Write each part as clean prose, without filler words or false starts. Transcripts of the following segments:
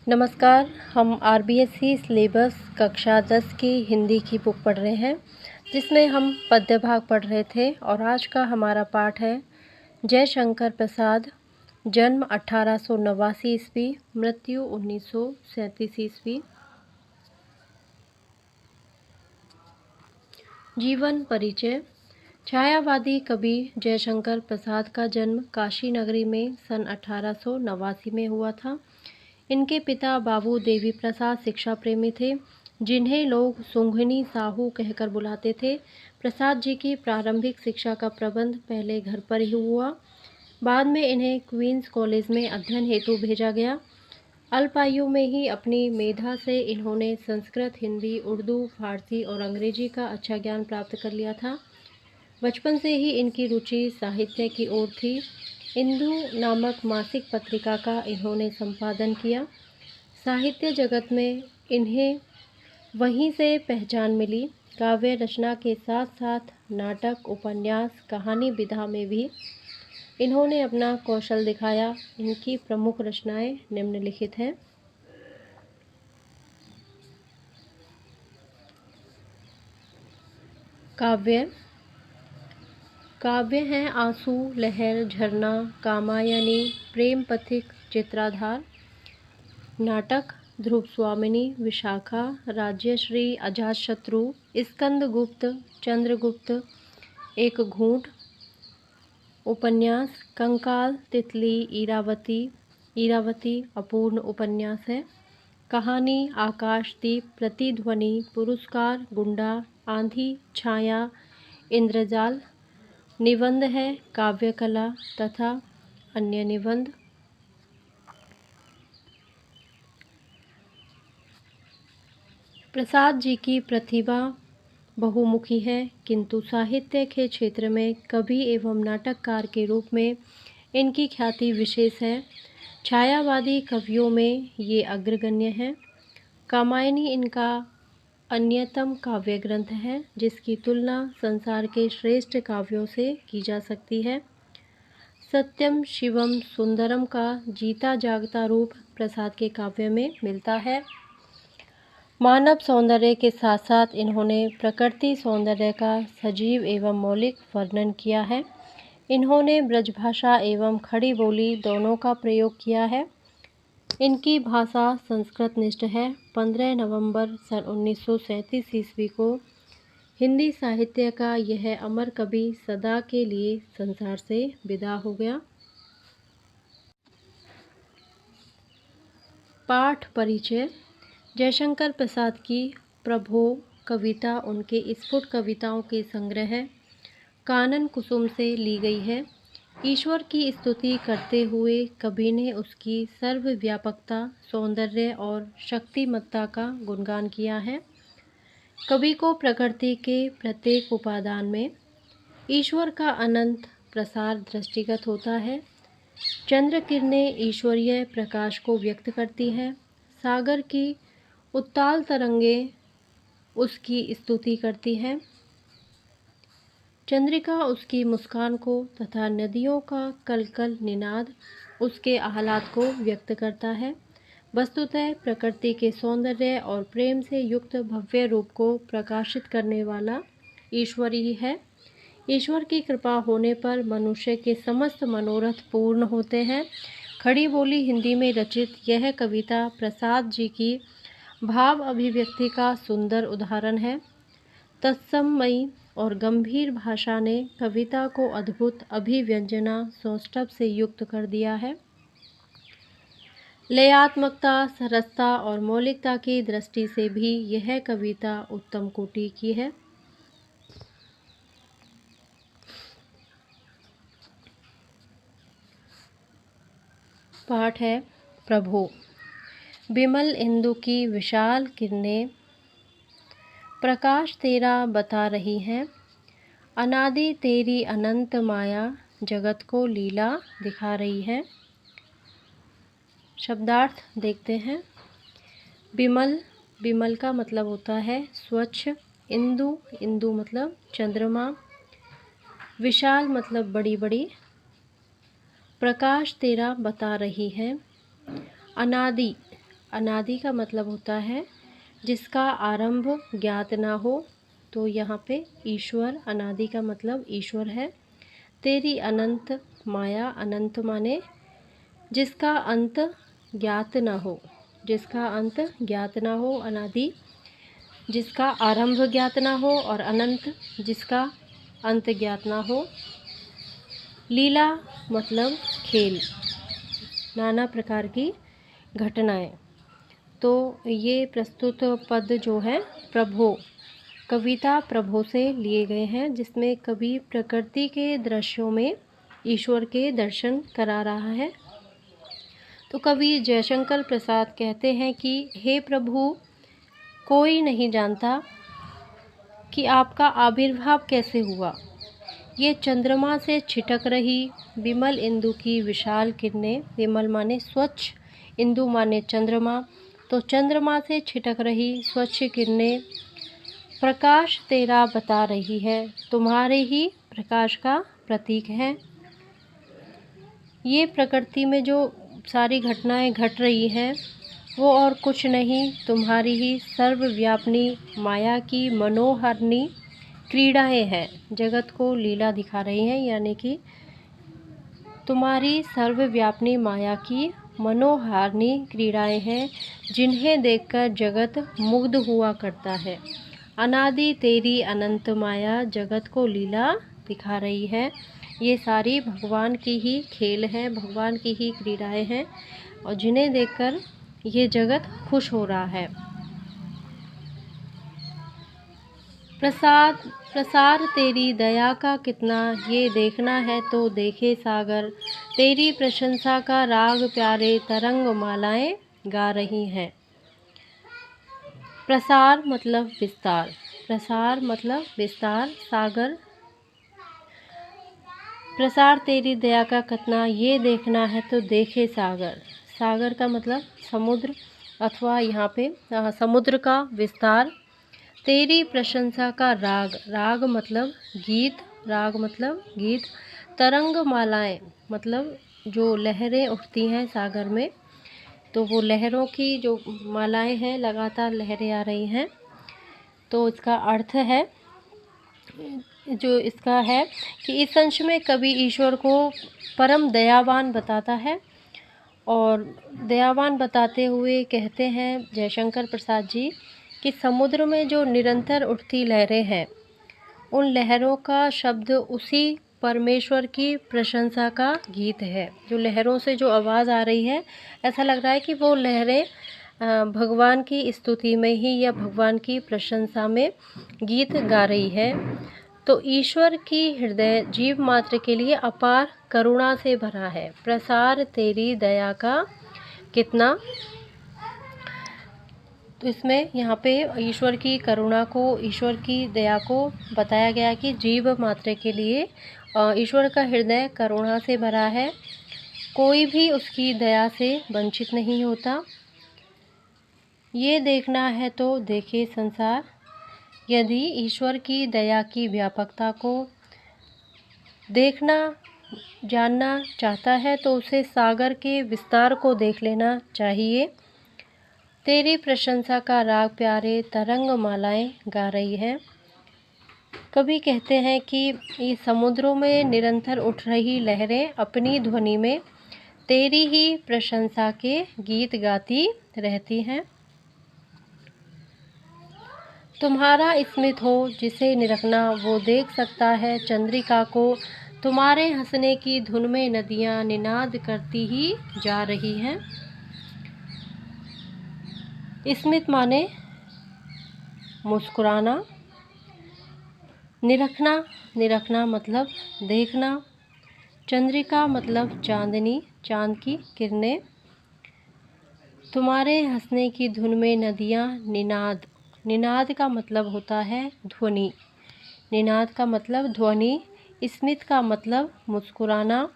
नमस्कार। हम RBSC syllabus कक्षा 10 की हिंदी की बुक पढ़ रहे हैं, जिसमें हम पद्य भाग पढ़ रहे थे और आज का हमारा पाठ है जयशंकर प्रसाद। जन्म 1889 ईस्वी, मृत्यु 1937 ईस्वी। जीवन परिचय। छायावादी कवि जयशंकर प्रसाद का जन्म काशी नगरी में सन 1889 में हुआ था। इनके पिता बाबू देवी प्रसाद शिक्षा प्रेमी थे, जिन्हें लोग सुंघनी साहू कहकर बुलाते थे। प्रसाद जी की प्रारंभिक शिक्षा का प्रबंध पहले घर पर ही हुआ, बाद में इन्हें क्वींस कॉलेज में अध्ययन हेतु भेजा गया। अल्पायु में ही अपनी मेधा से इन्होंने संस्कृत, हिंदी, उर्दू, फारसी और अंग्रेजी का अच्छा ज्ञान प्राप्त कर लिया था। बचपन से ही इनकी रुचि साहित्य की ओर थी। इंदु नामक मासिक पत्रिका का इन्होंने संपादन किया। साहित्य जगत में इन्हें वहीं से पहचान मिली। काव्य रचना के साथ साथ नाटक, उपन्यास, कहानी विधा में भी इन्होंने अपना कौशल दिखाया। इनकी प्रमुख रचनाएं निम्नलिखित हैं। काव्य हैं आंसू, लहर, झरना, कामायनी, प्रेम पथिक, चित्राधार। नाटक ध्रुव स्वामिनी, विशाखा, राज्यश्री, अजातशत्रु, स्कंदगुप्त, चंद्रगुप्त, एक घूंट। उपन्यास कंकाल, तितली, ईरावती अपूर्ण उपन्यास है। कहानी आकाशदीप, प्रतिध्वनि, पुरस्कार, गुंडा, आंधी, छाया, इंद्रजाल। निबंध है काव्य कला तथा अन्य निबंध। प्रसाद जी की प्रतिभा बहुमुखी है, किंतु साहित्य के क्षेत्र में कवि एवं नाटककार के रूप में इनकी ख्याति विशेष है। छायावादी कवियों में ये अग्रगण्य है। कामायनी इनका अन्यतम काव्य ग्रंथ है, जिसकी तुलना संसार के श्रेष्ठ काव्यों से की जा सकती है। सत्यम शिवम सुंदरम का जीता जागता रूप प्रसाद के काव्य में मिलता है। मानव सौंदर्य के साथ साथ इन्होंने प्रकृति सौंदर्य का सजीव एवं मौलिक वर्णन किया है। इन्होंने ब्रजभाषा एवं खड़ी बोली दोनों का प्रयोग किया है। इनकी भाषा संस्कृत निष्ठ है। 15 नवंबर सन 1937 ईस्वी को हिंदी साहित्य का यह अमर कवि सदा के लिए संसार से विदा हो गया। पाठ परिचय। जयशंकर प्रसाद की प्रभो कविता उनके स्फुट कविताओं के संग्रह है। कानन कुसुम से ली गई है। ईश्वर की स्तुति करते हुए कवि ने उसकी सर्वव्यापकता, सौंदर्य और शक्तिमत्ता का गुणगान किया है। कवि को प्रकृति के प्रत्येक उपादान में ईश्वर का अनंत प्रसार दृष्टिगत होता है। चंद्र किरणें ईश्वरीय प्रकाश को व्यक्त करती हैं। सागर की उत्ताल तरंगें उसकी स्तुति करती हैं। चंद्रिका उसकी मुस्कान को तथा नदियों का कलकल निनाद उसके आह्लाद को व्यक्त करता है। वस्तुतः प्रकृति के सौंदर्य और प्रेम से युक्त भव्य रूप को प्रकाशित करने वाला ईश्वर ही है। ईश्वर की कृपा होने पर मनुष्य के समस्त मनोरथ पूर्ण होते हैं। खड़ी बोली हिंदी में रचित यह कविता प्रसाद जी की भाव अभिव्यक्ति का सुंदर उदाहरण है। तत्समयी और गंभीर भाषा ने कविता को अद्भुत अभिव्यंजना सौष्ठव से युक्त कर दिया है। लयात्मकता, सरसता और मौलिकता की दृष्टि से भी यह कविता उत्तम कोटि की है। पाठ है प्रभो। विमल इंदु की विशाल किरणें प्रकाश तेरा बता रही हैं। अनादि तेरी अनंत माया जगत को लीला दिखा रही है। शब्दार्थ देखते हैं। विमल का मतलब होता है स्वच्छ। इंदु मतलब चंद्रमा। विशाल मतलब बड़ी बड़ी। प्रकाश तेरा बता रही है। अनादि का मतलब होता है जिसका आरंभ ज्ञात ना हो, तो यहाँ पे ईश्वर, अनादि का मतलब ईश्वर है। तेरी अनंत माया, अनंत माने जिसका अंत ज्ञात ना हो, जिसका अंत ज्ञात ना हो, अनादि जिसका आरंभ ज्ञात ना हो, और अनंत जिसका अंत ज्ञात ना हो। लीला मतलब खेल, नाना प्रकार की घटनाएं। तो ये प्रस्तुत पद जो है प्रभो, कविता प्रभो से लिए गए हैं, जिसमें कवि प्रकृति के दृश्यों में ईश्वर के दर्शन करा रहा है। तो कवि जयशंकर प्रसाद कहते हैं कि हे प्रभु, कोई नहीं जानता कि आपका आविर्भाव कैसे हुआ। ये चंद्रमा से छिटक रही विमल इंदु की विशाल किरणें, विमल माने स्वच्छ, इंदु माने चंद्रमा, तो चंद्रमा से छिटक रही स्वच्छ किरणें प्रकाश तेरा बता रही है, तुम्हारे ही प्रकाश का प्रतीक है। ये प्रकृति में जो सारी घटनाएं घट रही हैं वो और कुछ नहीं, तुम्हारी ही सर्वव्यापिनी माया की मनोहारिणी क्रीड़ाएं हैं, जगत को लीला दिखा रही हैं, यानी कि तुम्हारी सर्वव्यापिनी माया की मनोहारिणी क्रीड़ाएं हैं, जिन्हें देखकर जगत मुग्ध हुआ करता है। अनादि तेरी अनंत माया जगत को लीला दिखा रही है। ये सारी भगवान की ही खेल हैं, भगवान की ही क्रीड़ाएं हैं, और जिन्हें देखकर ये जगत खुश हो रहा है। प्रसार तेरी दया का कितना, ये देखना है तो देखे सागर। तेरी प्रशंसा का राग प्यारे तरंग मालाएं गा रही हैं। प्रसार मतलब विस्तार, प्रसार मतलब विस्तार, सागर। प्रसार तेरी दया का कितना, ये देखना है तो देखे सागर। सागर का मतलब समुद्र, अथवा यहाँ पे समुद्र का विस्तार। तेरी प्रशंसा का राग, राग मतलब गीत, राग मतलब गीत। तरंग मालाएं मतलब जो लहरें उठती हैं सागर में, तो वो लहरों की जो मालाएं हैं, लगातार लहरें आ रही हैं। तो इसका अर्थ है, जो इसका है कि इस अंश में कवि ईश्वर को परम दयावान बताता है, और दयावान बताते हुए कहते हैं जयशंकर प्रसाद जी कि समुद्र में जो निरंतर उठती लहरें हैं, उन लहरों का शब्द उसी परमेश्वर की प्रशंसा का गीत है। जो लहरों से जो आवाज़ आ रही है, ऐसा लग रहा है कि वो लहरें भगवान की स्तुति में ही या भगवान की प्रशंसा में गीत गा रही है। तो ईश्वर की हृदय जीव मात्र के लिए अपार करुणा से भरा है। प्रसार तेरी दया का कितना, तो इसमें यहाँ पे ईश्वर की करुणा को, ईश्वर की दया को बताया गया कि जीव मात्र के लिए ईश्वर का हृदय करुणा से भरा है, कोई भी उसकी दया से वंचित नहीं होता। ये देखना है तो देखे संसार। यदि ईश्वर की दया की व्यापकता को देखना, जानना चाहता है तो उसे सागर के विस्तार को देख लेना चाहिए। तेरी प्रशंसा का राग प्यारे तरंग मालाएं गा रही है। कवि कहते हैं कि ये समुद्रों में निरंतर उठ रही लहरें अपनी ध्वनि में तेरी ही प्रशंसा के गीत गाती रहती हैं। तुम्हारा स्मित हो जिसे निरखना, वो देख सकता है चंद्रिका को। तुम्हारे हंसने की धुन में नदियाँ निनाद करती ही जा रही हैं। स्मित माने मुस्कुराना, निरखना, निरखना मतलब देखना, चंद्रिका मतलब चांदनी, चांद की किरणें। तुम्हारे हंसने की धुन में नदियाँ निनाद, निनाद का मतलब होता है ध्वनि, निनाद का मतलब ध्वनि। स्मित का मतलब मुस्कुराना,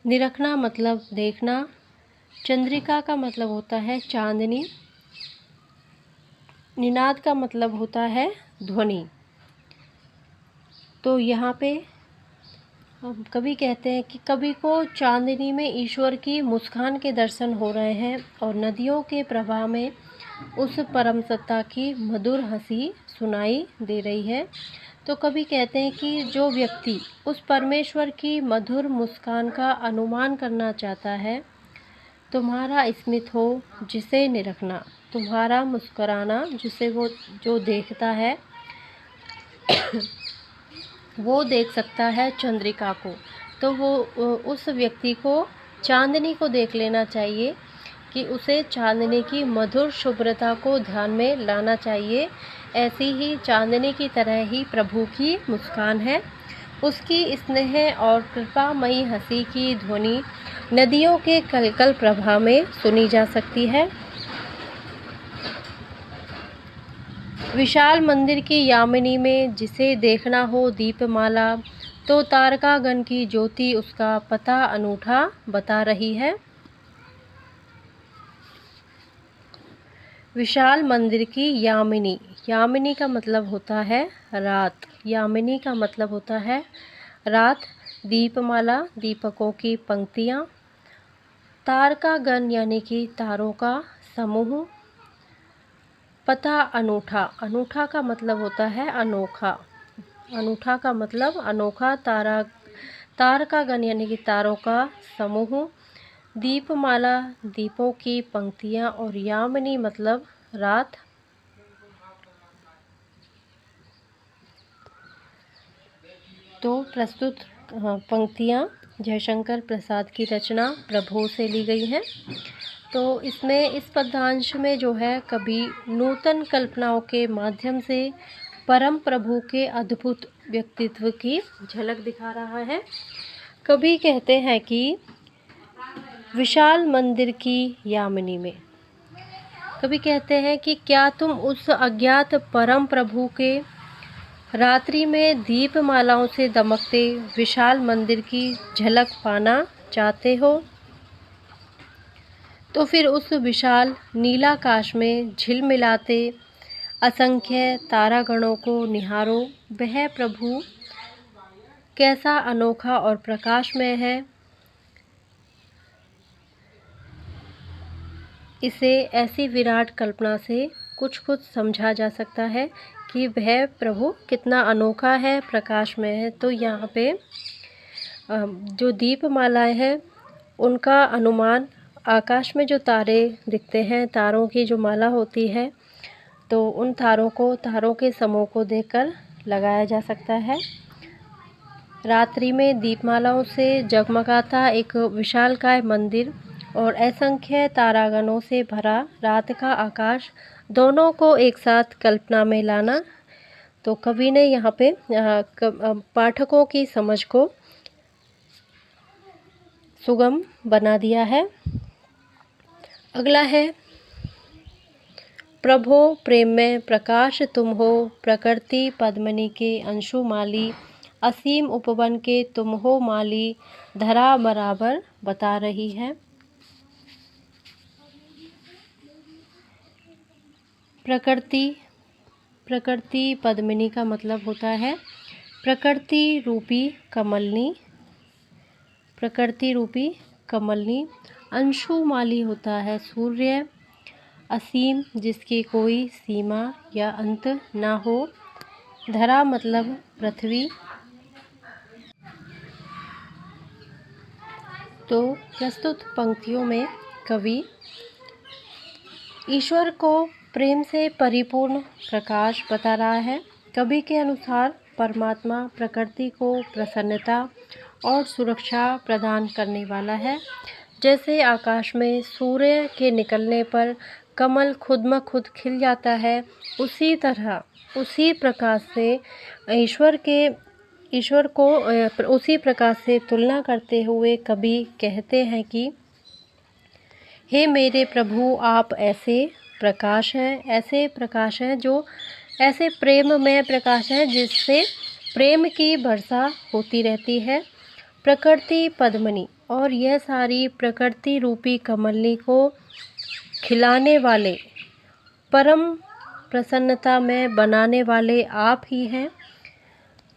निरखना मतलब देखना, चंद्रिका का मतलब होता है चांदनी, निनाद का मतलब होता है ध्वनि। तो यहाँ पे कवि कहते हैं कि कवि को चांदनी में ईश्वर की मुस्कान के दर्शन हो रहे हैं और नदियों के प्रवाह में उस परम सत्ता की मधुर हंसी सुनाई दे रही है। तो कवि कहते हैं कि जो व्यक्ति उस परमेश्वर की मधुर मुस्कान का अनुमान करना चाहता है, तुम्हारा स्मित हो जिसे निरखना, तुम्हारा मुस्कुराना जिसे वो जो देखता है वो देख सकता है चंद्रिका को। तो वो उस व्यक्ति को चांदनी को देख लेना चाहिए कि उसे चांदनी की मधुर शुभ्रता को ध्यान में लाना चाहिए। ऐसी ही चांदनी की तरह ही प्रभु की मुस्कान है। उसकी स्नेह और कृपामयी हंसी की ध्वनि नदियों के कलकल प्रवाह में सुनी जा सकती है। विशाल मंदिर की यामिनी में जिसे देखना हो दीपमाला, तो तारकागण की ज्योति उसका पता अनूठा बता रही है। विशाल मंदिर की यामिनी, यामिनी का मतलब होता है रात, यामिनी का मतलब होता है रात। दीपमाला, दीपकों की पंक्तियाँ। तारकागण यानी कि तारों का समूह। पता अनूठा, अनूठा का मतलब होता है अनोखा, अनूठा का मतलब अनोखा। तारकागण यानी कि तारों का समूह। दीपमाला, दीपों की पंक्तियाँ और यामिनी मतलब रात। तो प्रस्तुत पंक्तियाँ जयशंकर प्रसाद की रचना प्रभो से ली गई हैं। तो इसमें इस पद्यांश में जो है कवि नूतन कल्पनाओं के माध्यम से परम प्रभु के अद्भुत व्यक्तित्व की झलक दिखा रहा है। कवि कहते हैं कि विशाल मंदिर की यामिनी में, कवि कहते हैं कि क्या तुम उस अज्ञात परम प्रभु के रात्रि में दीपमालाओं से दमकते विशाल मंदिर की झलक पाना चाहते हो? तो फिर उस विशाल नीलाकाश में झिलमिलाते असंख्य तारागणों को निहारो। वह प्रभु कैसा अनोखा और प्रकाशमय है। इसे ऐसी विराट कल्पना से कुछ समझा जा सकता है कि वह प्रभु कितना अनोखा है, प्रकाशमय है। तो यहाँ पे जो दीपमालाएं हैं उनका अनुमान आकाश में जो तारे दिखते हैं, तारों की जो माला होती है, तो उन तारों के समूह को देखकर लगाया जा सकता है। रात्रि में दीपमालाओं से जगमगाता एक विशालकाय मंदिर और असंख्य तारागणों से भरा रात का आकाश, दोनों को एक साथ कल्पना में लाना। तो कवि ने यहाँ पे पाठकों की समझ को सुगम बना दिया है। अगला है प्रभो प्रेम में प्रकाश तुम हो, प्रकृति पद्मिनी के अंशुमाली, असीम उपवन के तुम हो माली, धरा बराबर बता रही है। प्रकृति पद्मिनी का मतलब होता है प्रकृति रूपी कमलनी, प्रकृति रूपी कमलनी। अंशुमाली होता है सूर्य। असीम जिसकी कोई सीमा या अंत ना हो। धरा मतलब पृथ्वी। तो प्रस्तुत पंक्तियों में कवि ईश्वर को प्रेम से परिपूर्ण प्रकाश बता रहा है। कवि के अनुसार परमात्मा प्रकृति को प्रसन्नता और सुरक्षा प्रदान करने वाला है। जैसे आकाश में सूर्य के निकलने पर कमल खुद ब खुद खिल जाता है, उसी तरह उसी प्रकाश से ईश्वर को उसी प्रकाश से तुलना करते हुए कवि कहते हैं कि हे मेरे प्रभु, आप ऐसे प्रकाश हैं जो ऐसे प्रेममय प्रकाश हैं जिससे प्रेम की वर्षा होती रहती है। प्रकृति पद्मिनी, और यह सारी प्रकृति रूपी कमलनी को खिलाने वाले, परम प्रसन्नता में बनाने वाले आप ही हैं।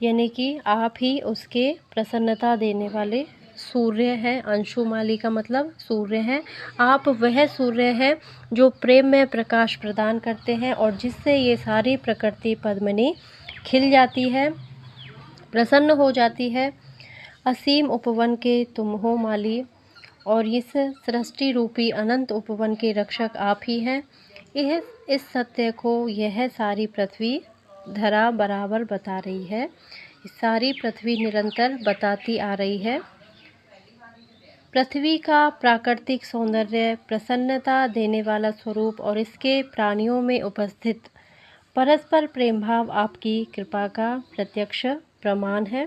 यानी कि आप ही उसके प्रसन्नता देने वाले सूर्य हैं। अंशुमाली का मतलब सूर्य हैं। आप वह सूर्य हैं जो प्रेम में प्रकाश प्रदान करते हैं और जिससे ये सारी प्रकृति पद्मिनी खिल जाती है, प्रसन्न हो जाती है। असीम उपवन के तुम हो माली और इस सृष्टि रूपी अनंत उपवन के रक्षक आप ही हैं। इस सत्य को यह सारी पृथ्वी धरा बराबर बता रही है। सारी पृथ्वी निरंतर बताती आ रही है। पृथ्वी का प्राकृतिक सौंदर्य, प्रसन्नता देने वाला स्वरूप और इसके प्राणियों में उपस्थित परस्पर प्रेम भाव आपकी कृपा का प्रत्यक्ष प्रमाण है।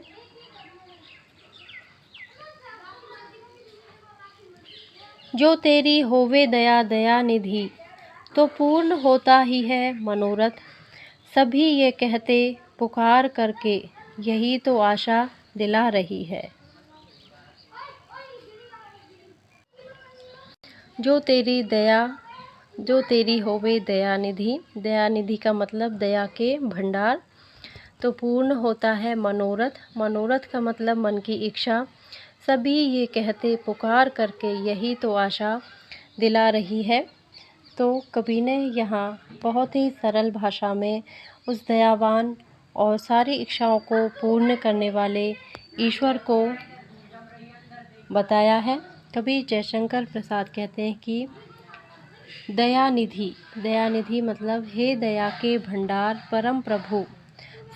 जो तेरी होवे दया दया निधि, तो पूर्ण होता ही है मनोरथ। सभी ये कहते पुकार करके, यही तो आशा दिला रही है। जो तेरी होवे दया निधि, दया निधि का मतलब दया के भंडार। तो पूर्ण होता है मनोरथ, मनोरथ का मतलब मन की इच्छा। सभी ये कहते पुकार करके, यही तो आशा दिला रही है। तो कवि ने यहाँ बहुत ही सरल भाषा में उस दयावान और सारी इच्छाओं को पूर्ण करने वाले ईश्वर को बताया है। कवि जयशंकर प्रसाद कहते हैं कि दयानिधि, दयानिधि मतलब हे दया के भंडार परम प्रभु,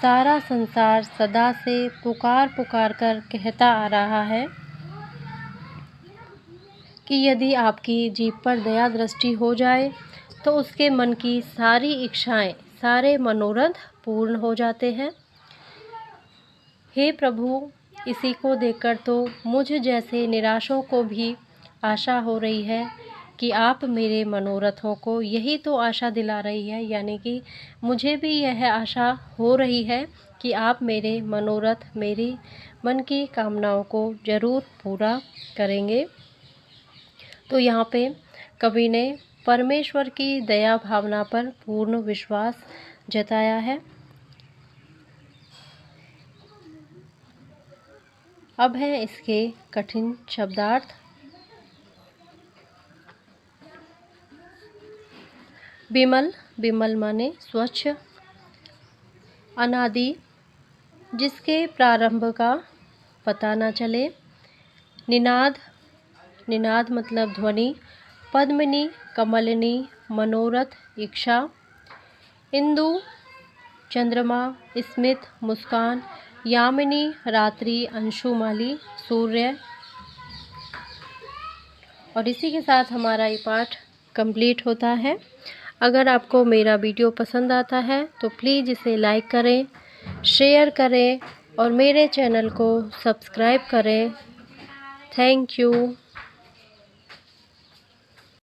सारा संसार सदा से पुकार पुकार कर कहता आ रहा है कि यदि आपकी जीभ पर दया दृष्टि हो जाए तो उसके मन की सारी इच्छाएं, सारे मनोरथ पूर्ण हो जाते हैं। हे प्रभु, इसी को देखकर तो मुझ जैसे निराशों को भी आशा हो रही है कि आप मेरे मनोरथों को, यही तो आशा दिला रही है, यानी कि मुझे भी यह आशा हो रही है कि आप मेरे मनोरथ, मेरी मन की कामनाओं को ज़रूर पूरा करेंगे। तो यहाँ पे कवि ने परमेश्वर की दया भावना पर पूर्ण विश्वास जताया है। अब है इसके कठिन शब्दार्थ। विमल, विमल माने स्वच्छ। अनादि, जिसके प्रारंभ का पता न चले। निनाद, निनाद मतलब ध्वनि। पद्मिनी, कमलिनी, मनोरथ, इच्छा। इंदु, चंद्रमा, स्मित, मुस्कान। यामिनी, रात्रि, अंशुमाली, सूर्य। और इसी के साथ हमारा ये पाठ कंप्लीट होता है। अगर आपको मेरा वीडियो पसंद आता है तो प्लीज़ इसे लाइक करें, शेयर करें और मेरे चैनल को सब्सक्राइब करें। Thank you.